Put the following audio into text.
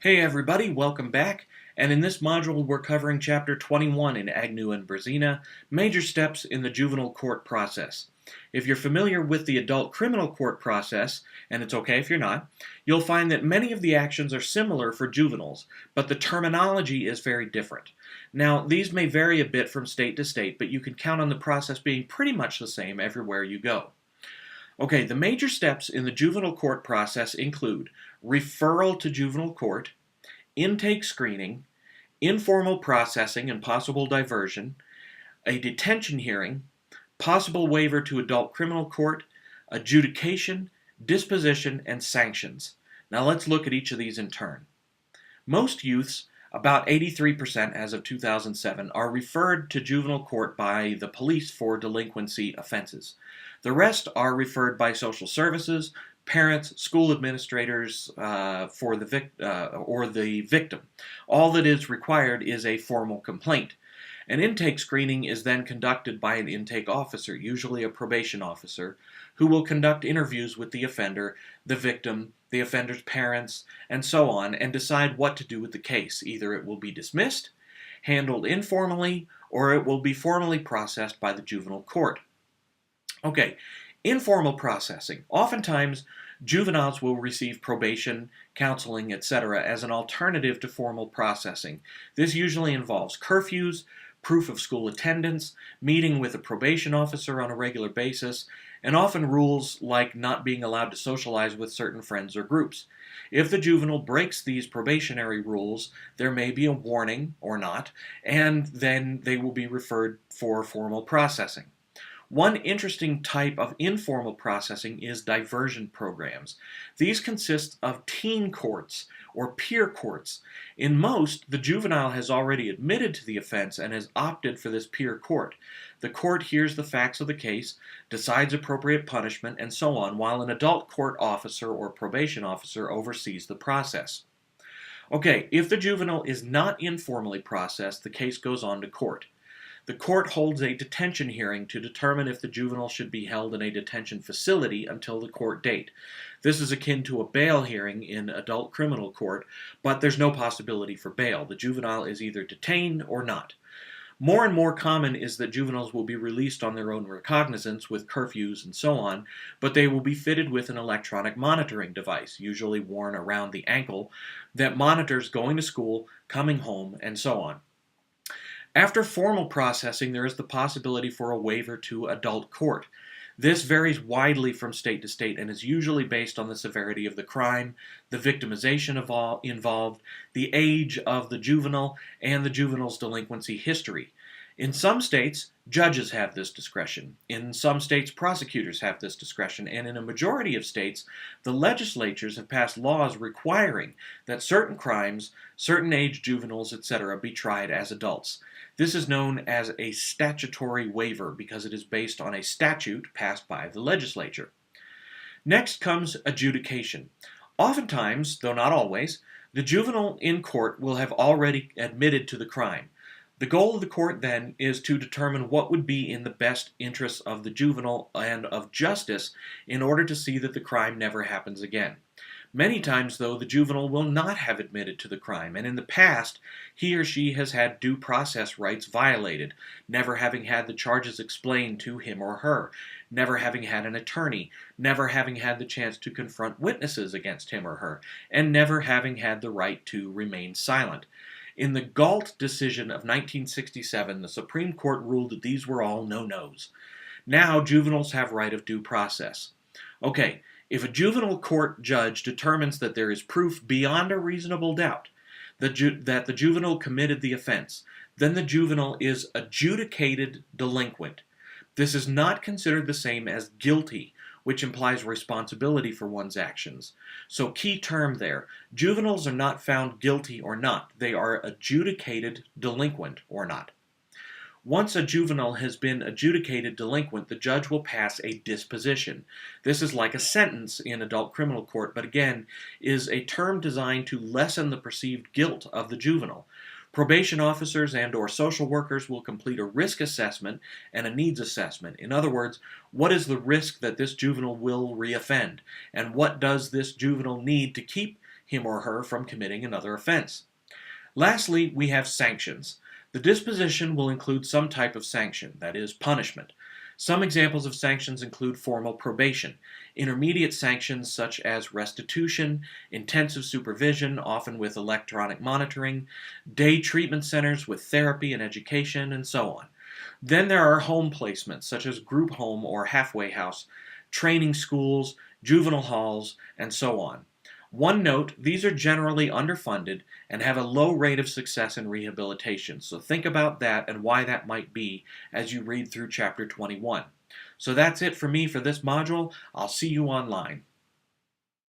Hey everybody, welcome back. And in this module, we're covering Chapter 21 in Agnew and Brezina, Major Steps in the Juvenile Court Process. If you're familiar with the adult criminal court process, and it's okay if you're not, you'll find that many of the actions are similar for juveniles, but the terminology is very different. Now, these may vary a bit from state to state, but you can count on the process being pretty much the same everywhere you go. Okay, the major steps in the juvenile court process include referral to juvenile court, intake screening, informal processing and possible diversion, a detention hearing, possible waiver to adult criminal court, adjudication, disposition, and sanctions. Now let's look at each of these in turn. Most youths, about 83% as of 2007, are referred to juvenile court by the police for delinquency offenses. The rest are referred by social services, parents, school administrators or the victim. All that is required is a formal complaint. An intake screening is then conducted by an intake officer, usually a probation officer, who will conduct interviews with the offender, the victim, the offender's parents, and so on, and decide what to do with the case. Either it will be dismissed, handled informally, or it will be formally processed by the juvenile court. Okay, informal processing. Oftentimes, juveniles will receive probation, counseling, etc. as an alternative to formal processing. This usually involves curfews, proof of school attendance, meeting with a probation officer on a regular basis, and often rules like not being allowed to socialize with certain friends or groups. If the juvenile breaks these probationary rules, there may be a warning or not, and then they will be referred for formal processing. One interesting type of informal processing is diversion programs. These consist of teen courts or peer courts. In most, the juvenile has already admitted to the offense and has opted for this peer court. The court hears the facts of the case, decides appropriate punishment, and so on, while an adult court officer or probation officer oversees the process. Okay, if the juvenile is not informally processed, the case goes on to court. The court holds a detention hearing to determine if the juvenile should be held in a detention facility until the court date. This is akin to a bail hearing in adult criminal court, but there's no possibility for bail. The juvenile is either detained or not. More and more common is that juveniles will be released on their own recognizance with curfews and so on, but they will be fitted with an electronic monitoring device, usually worn around the ankle, that monitors going to school, coming home, and so on. After formal processing, there is the possibility for a waiver to adult court. This varies widely from state to state and is usually based on the severity of the crime, the victimization involved, the age of the juvenile, and the juvenile's delinquency history. In some states, judges have this discretion. In some states, prosecutors have this discretion. And in a majority of states, the legislatures have passed laws requiring that certain crimes, certain age juveniles, etc., be tried as adults. This is known as a statutory waiver because it is based on a statute passed by the legislature. Next comes adjudication. Oftentimes, though not always, the juvenile in court will have already admitted to the crime. The goal of the court, then, is to determine what would be in the best interests of the juvenile and of justice in order to see that the crime never happens again. Many times, though, the juvenile will not have admitted to the crime, and in the past, he or she has had due process rights violated, never having had the charges explained to him or her, never having had an attorney, never having had the chance to confront witnesses against him or her, and never having had the right to remain silent. In the Galt decision of 1967, the Supreme Court ruled that these were all no-nos. Now, juveniles have right of due process. Okay, if a juvenile court judge determines that there is proof beyond a reasonable doubt that the juvenile committed the offense, then the juvenile is adjudicated delinquent. This is not considered the same as guilty, which implies responsibility for one's actions. So key term there, juveniles are not found guilty or not, they are adjudicated delinquent or not. Once a juvenile has been adjudicated delinquent, the judge will pass a disposition. This is like a sentence in adult criminal court, but again, is a term designed to lessen the perceived guilt of the juvenile. Probation officers and/or social workers will complete a risk assessment and a needs assessment. In other words, what is the risk that this juvenile will reoffend? And what does this juvenile need to keep him or her from committing another offense. Lastly, we have sanctions. The disposition will include some type of sanction, that is, punishment. Some examples of sanctions include formal probation, intermediate sanctions such as restitution, intensive supervision, often with electronic monitoring, day treatment centers with therapy and education, and so on. Then there are home placements such as group home or halfway house, training schools, juvenile halls, and so on. One note, these are generally underfunded and have a low rate of success in rehabilitation, so think about that and why that might be as you read through Chapter 21. So that's it for me for this module. I'll see you online.